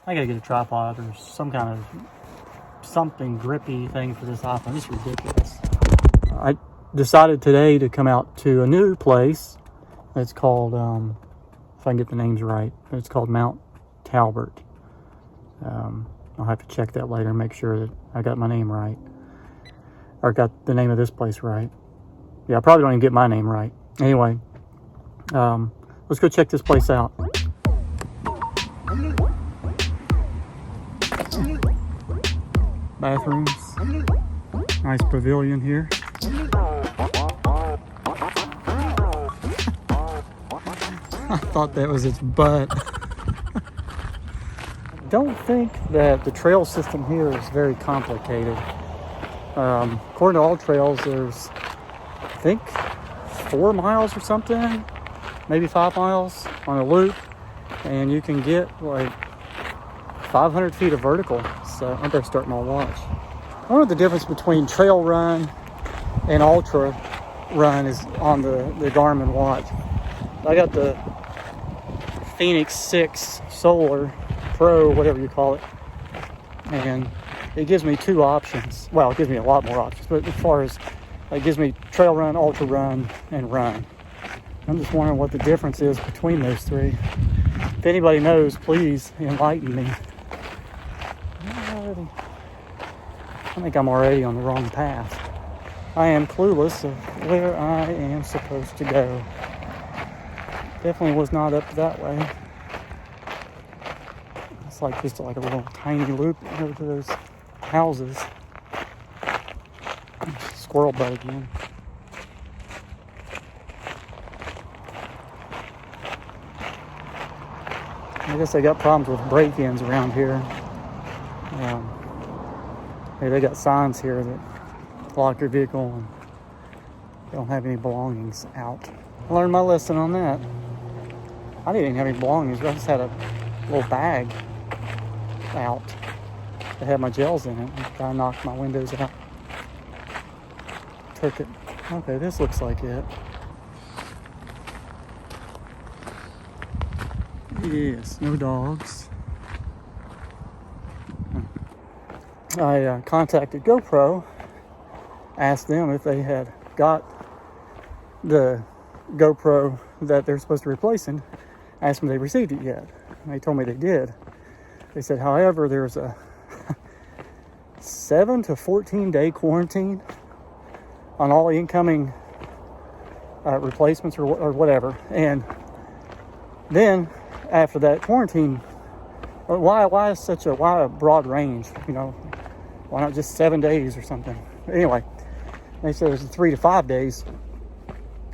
I gotta get a tripod or some kind of something grippy thing for this iPhone. It's ridiculous. I decided today to come out to a new place. It's called, if I can get the names right, it's called Mount Talbert. I'll have to check that later and make sure that I got my name right. Or got the name of this place right. Yeah, I probably don't even get my name right. Anyway, let's go check this place out. Bathrooms. Nice pavilion here. I thought that was its butt. Don't think that the trail system here is very complicated. According to All Trails, there's, I think, 4 miles or something, maybe 5 miles on a loop, and you can get like 500 feet of vertical. So I better start my watch. I wonder what the difference between trail run and ultra run is on the Garmin watch. I got the Phoenix 6 Solar Pro, whatever you call it, and it gives me 2 options. Well, it gives me a lot more options, but as far as it gives me trail run, ultra run, and run. I'm just wondering what the difference is between those 3. If anybody knows, please enlighten me. I think I'm already on the wrong path. I am clueless of where I am supposed to go. Definitely was not up that way. It's like just like a little tiny loop over to those houses. Squirrel butt again. I guess they got problems with break-ins around here. Hey, they got signs here that lock your vehicle and you don't have any belongings out. I learned my lesson on that. I didn't even have any belongings. I just had a little bag out that had my gels in it. And kind of knocked my windows out. Took it. Okay, this looks like it. Yes, no dogs. I contacted GoPro, asked them if they had got the GoPro that they're supposed to replace, and asked them if they received it yet. And they told me they did. They said, however, there's a 7 to 14 day quarantine on all incoming replacements or whatever. And then after that quarantine, why a broad range? You know, why not just 7 days or something? Anyway, they said there's 3 to 5 days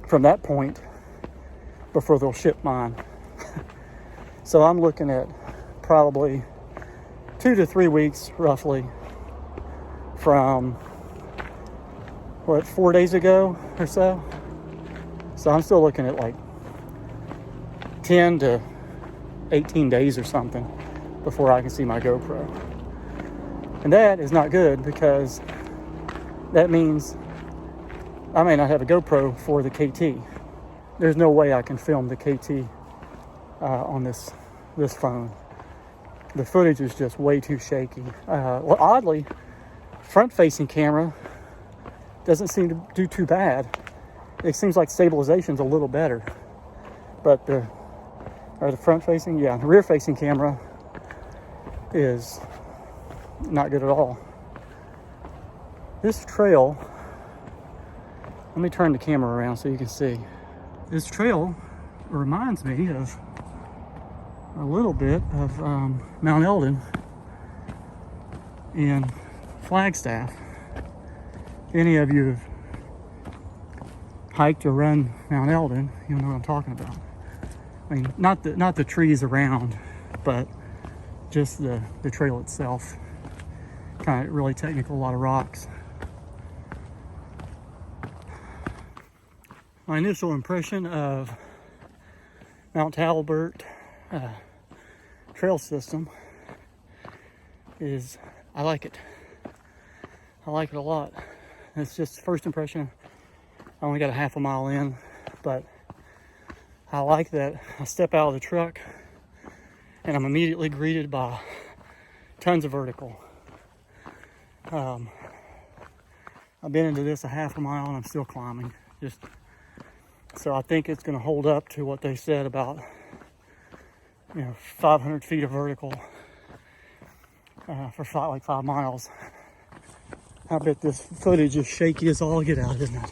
from that point before they'll ship mine. So I'm looking at probably 2 to 3 weeks roughly from 4 days ago or so. So I'm still looking at like 10 to 18 days or something before I can see my GoPro. And that is not good, because that means I may not have a GoPro for the KT. There's no way I can film the KT on this phone. The footage is just way too shaky. Well, oddly, front-facing camera doesn't seem to do too bad. It seems like stabilization's a little better, but the front-facing, yeah, the rear-facing camera is not good at all. This trail, let me turn the camera around so you can see. This trail reminds me of a little bit of Mount Eldon in Flagstaff. If any of you have hiked or run Mount Eldon, you'll know what I'm talking about. I mean, not the trees around, but just the trail itself. Kind of really technical, a lot of rocks. My initial impression of Mount Talbert trail system is I like it. I like it a lot. It's just first impression. I only got a half a mile in, but I like that I step out of the truck and I'm immediately greeted by tons of vertical. I've been into this a half a mile and I'm still climbing. So I think it's going to hold up to what they said about 500 feet of vertical for like 5 miles. I bet this footage is shaky as all get out, isn't it?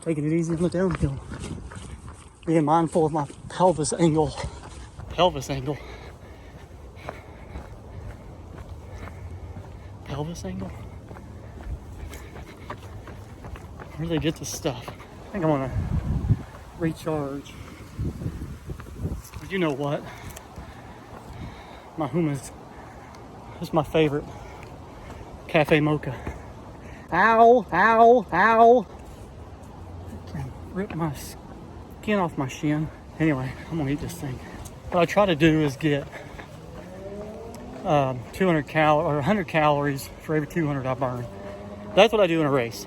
Taking it easy on the downhill. Being mindful of my pelvis angle. Pelvis angle. Where do they get this stuff? I think I want to recharge. But you know what? My hummus is my favorite. Cafe mocha. Ow, ow, ow. I can rip my skin off my shin. Anyway, I'm gonna eat this thing. What I try to do is get 200 or 100 calories for every 200 I burn. That's what I do in a race.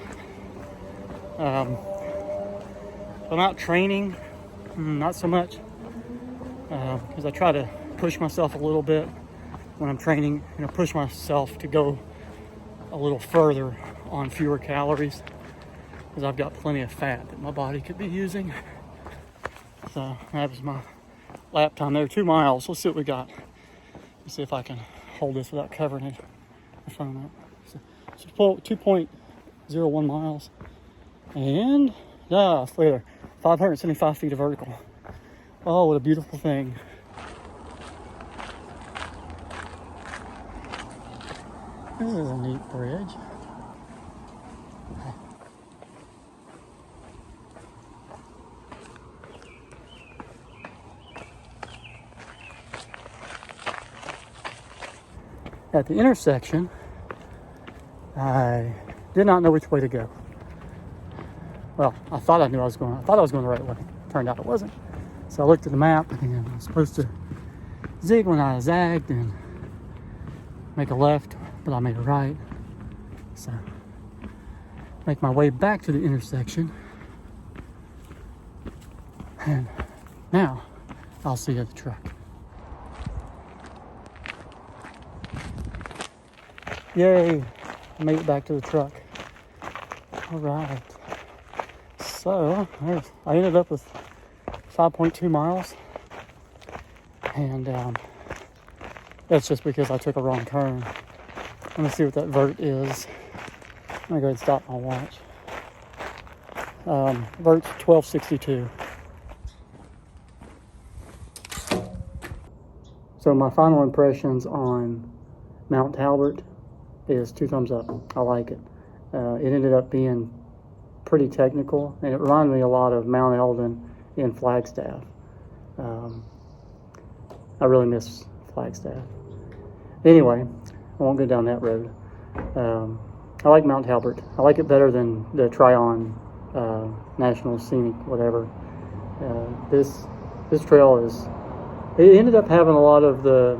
If I'm out training, not so much, because I try to push myself a little bit when I'm training. Push myself to go a little further on fewer calories, because I've got plenty of fat that my body could be using. So that was my lap time there, 2 miles. Let's see what we got. Let's see if I can hold this without covering it in front of that. So 2.01 miles. And, look at there, 575 feet of vertical. Oh, what a beautiful thing. This is a neat bridge. At the intersection, I did not know which way to go. Well, I thought I was going the right way. Turned out it wasn't. So I looked at the map and I was supposed to zig when I zagged and make a left, but I made a right. So make my way back to the intersection. And now I'll see you at the truck. Yay, I made it back to the truck. All right. So I ended up with 5.2 miles. And that's just because I took a wrong turn. Let me see what that vert is. I'm gonna go ahead and stop my watch. Vert's 1262. So my final impressions on Mount Talbert is 2 thumbs up. I like it. It ended up being pretty technical, and it reminded me a lot of Mount Eldon in Flagstaff. I really miss Flagstaff. Anyway, I won't go down that road. I like Mount Talbert. I like it better than the Tryon National Scenic whatever. This trail it ended up having a lot of the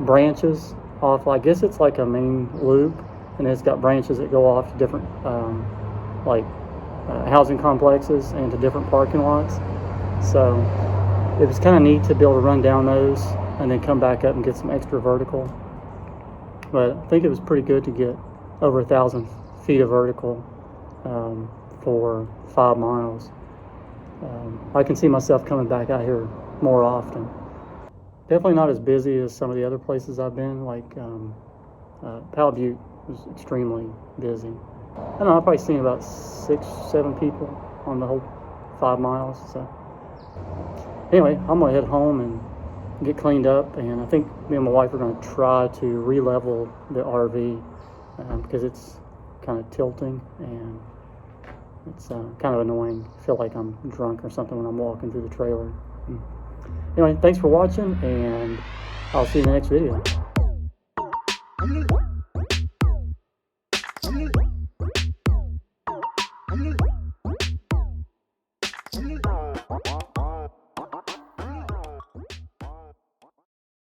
branches off. I guess it's like a main loop, and it's got branches that go off to different housing complexes and to different parking lots. So it was kind of neat to be able to run down those and then come back up and get some extra vertical. But I think it was pretty good to get over 1,000 feet of vertical for 5 miles. I can see myself coming back out here more often. Definitely not as busy as some of the other places I've been, like Powell Butte was extremely busy. I don't know, I've probably seen about 6-7 people on the whole 5 miles. So anyway, I'm gonna head home and get cleaned up, and I think me and my wife are gonna try to re-level the RV because it's kind of tilting and it's kind of annoying. I feel like I'm drunk or something when I'm walking through the trailer. Anyway, thanks for watching, and I'll see you in the next video.